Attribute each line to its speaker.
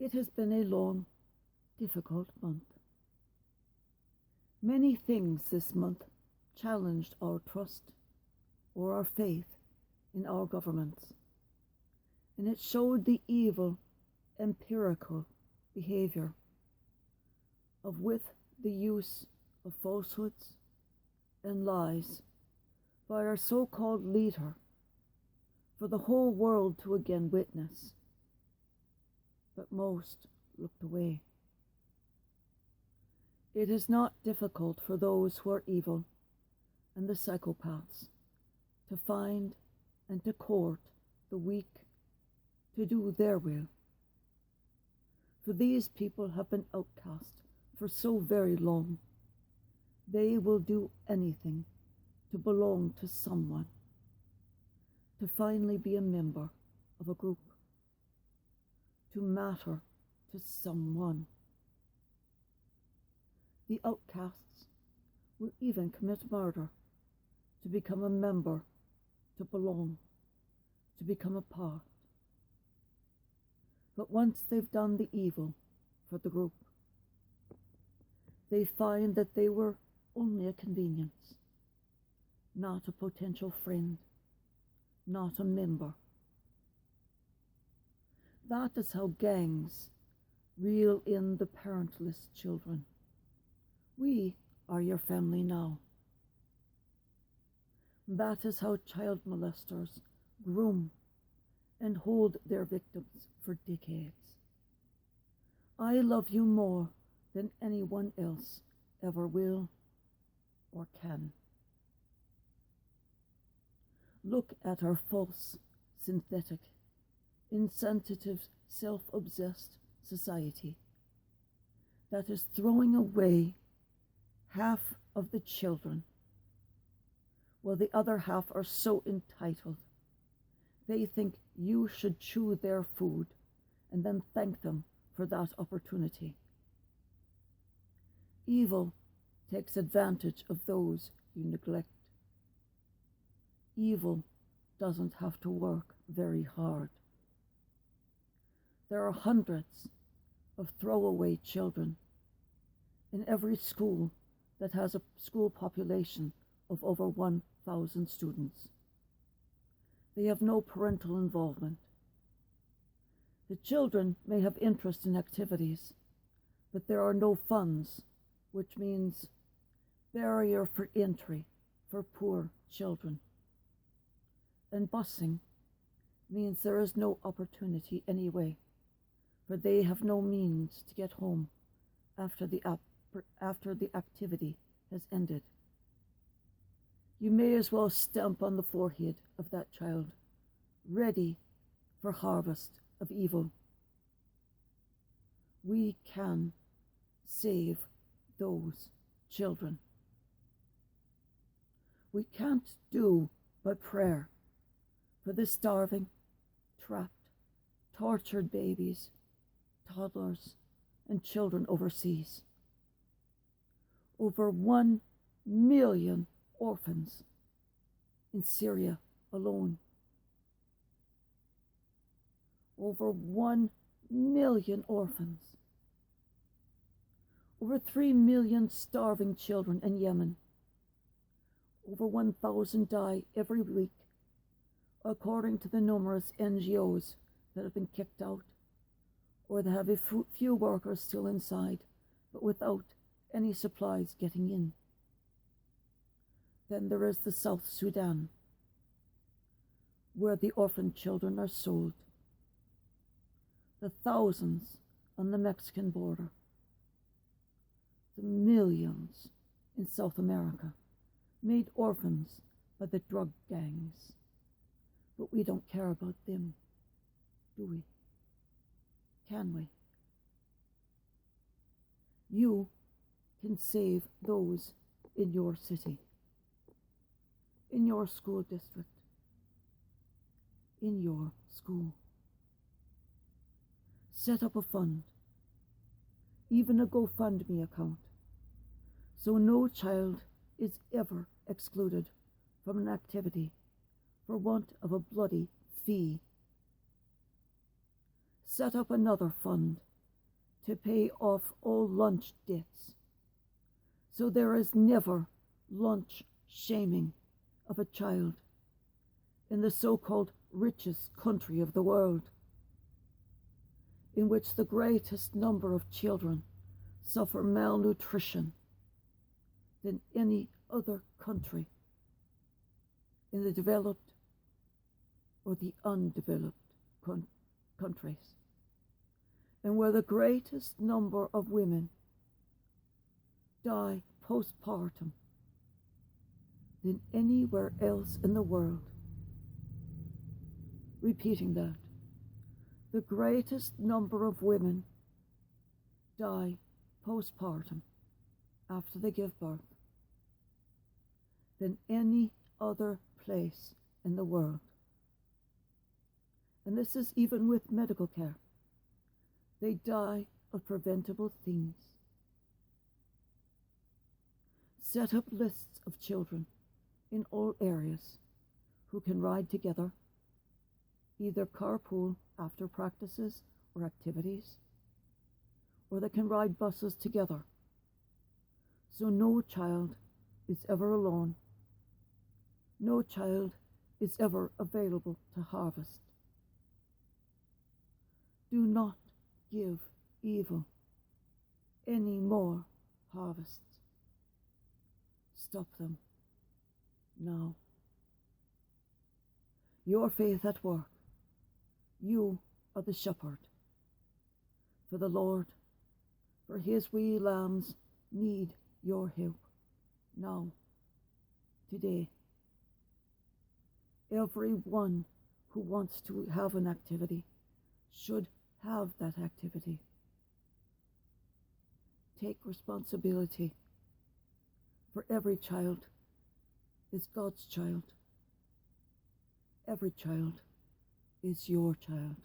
Speaker 1: It has been a long, difficult month. Many things this month challenged our trust or our faith in our governments, and it showed the evil, empirical behavior of with the use of falsehoods and lies by our so-called leader for the whole world to again witness. But most looked away. It is not difficult for those who are evil and the psychopaths to find and to court the weak to do their will. For these people have been outcast for so very long. They will do anything to belong to someone, to finally be a member of a group, to matter to someone. The outcasts will even commit murder to become a member, to belong, to become a part. But once they've done the evil for the group, they find that they were only a convenience, not a potential friend, not a member. That is how gangs reel in the parentless children. We are your family now. That is how child molesters groom and hold their victims for decades. I love you more than anyone else ever will or can. Look at our false, synthetic, insensitive, self-obsessed society that is throwing away half of the children, while the other half are so entitled. They think you should chew their food and then thank them for that opportunity. Evil takes advantage of those you neglect. Evil doesn't have to work very hard. There are hundreds of throwaway children in every school that has a school population of over 1,000 students. They have no parental involvement. The children may have interest in activities, but there are no funds, which means barrier for entry for poor children. And busing means there is no opportunity anyway, for they have no means to get home after the activity has ended. You may as well stamp on the forehead of that child, ready for harvest of evil. We can save those children. We can't do but prayer for the starving, trapped, tortured babies, toddlers, and children overseas. Over 1 million orphans in Syria alone. Over 1 million orphans. Over 3 million starving children in Yemen. Over 1,000 die every week, according to the numerous NGOs that have been kicked out, or that have a few workers still inside, but without any supplies getting in. Then there is the South Sudan, where the orphan children are sold. The thousands on the Mexican border. The millions in South America, made orphans by the drug gangs. But we don't care about them, do we? Can we? You can save those in your city, in your school district, in your school. Set up a fund, even a GoFundMe account, so no child is ever excluded from an activity for want of a bloody fee. Set up another fund to pay off all lunch debts. So there is never lunch shaming of a child in the so-called richest country of the world, in which the greatest number of children suffer malnutrition than any other country in the developed or the undeveloped countries, and where the greatest number of women die postpartum than anywhere else in the world. Repeating that, the greatest number of women die postpartum after they give birth than any other place in the world. And this is even with medical care. They die of preventable things. Set up lists of children in all areas who can ride together, either carpool after practices or activities, or they can ride buses together, so no child is ever alone. No child is ever available to harvest. Do not give evil any more harvests. Stop them now. Your faith at work. You are the shepherd. For the Lord, for his wee lambs need your help now, today. Everyone who wants to have an activity should have that activity. Take responsibility, for every child is God's child. Every child is your child.